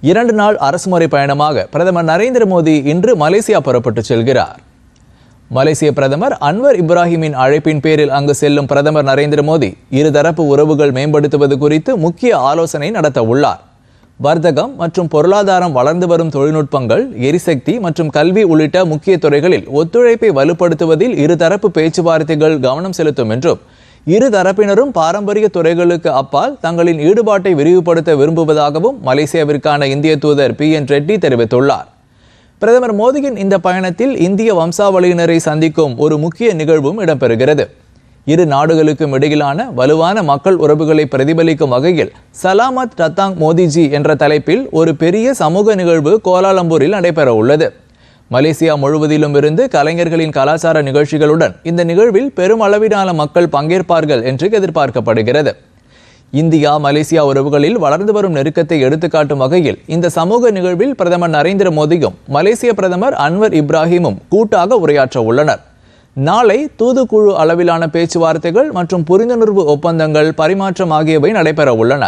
2 நாள் அரசுமுறை பயணமாக பிரதமர் நரேந்திர மோடி இன்று மலேசியா புறப்பட்டு செல்கிறார். மலேசிய பிரதமர் அன்வர் இப்ராஹிமின் அழைப்பின் பேரில் அங்கு செல்லும் பிரதமர் நரேந்திர மோடி இருதரப்பு உறவுகள் மேம்படுத்துவது குறித்து முக்கிய ஆலோசனை நடத்த உள்ளார். வர்த்தகம் மற்றும் பொருளாதாரம் வளர்ந்து வரும் தொழில்நுட்பங்கள், எரிசக்தி மற்றும் கல்வி உள்ளிட்ட முக்கிய துறைகளில் ஒத்துழைப்பை வலுப்படுத்துவதில் இருதரப்பு பேச்சுவார்த்தைகள் கவனம் செலுத்தும் என்றும், இரு தரப்பினரும் பாரம்பரிய துறைகளுக்கு அப்பால் தங்களின் ஈடுபாட்டை விரிவுபடுத்த விரும்புவதாகவும் மலேசியாவிற்கான இந்திய தூதர் PN ரெட்டி தெரிவித்துள்ளார். பிரதமர் மோடியின் இந்த பயணத்தில் இந்திய வம்சாவளியினரை சந்திக்கும் ஒரு முக்கிய நிகழ்வும் இடம்பெறுகிறது. இரு நாடுகளுக்கும் இடையிலான வலுவான மக்கள் உறவுகளை பிரதிபலிக்கும் வகையில் சலாமத் டத்தாங் மோடிஜி என்ற தலைப்பில் ஒரு பெரிய சமூக நிகழ்வு கோலாலம்பூரில் நடைபெற உள்ளது. மலேசியா முழுவதிலும் இருந்து கலைஞர்களின் கலாச்சார நிகழ்ச்சிகளுடன் இந்த நிகழ்வில் பெருமளவிலான மக்கள் பங்கேற்பார்கள் என்று எதிர்பார்க்கப்படுகிறது. இந்தியா மலேசியா உறவுகளில் வளர்ந்து வரும் நெருக்கத்தை எடுத்துக்காட்டும் வகையில் இந்த சமூக நிகழ்வில் பிரதமர் நரேந்திர மோடியும் மலேசிய பிரதமர் அன்வர் இப்ராஹிமும் கூட்டாக உரையாற்ற உள்ளனர். நாளை தூதுக்குழு அளவிலான பேச்சுவார்த்தைகள் மற்றும் புரிந்துணர்வு ஒப்பந்தங்கள் பரிமாற்றம் ஆகியவை நடைபெற உள்ளன.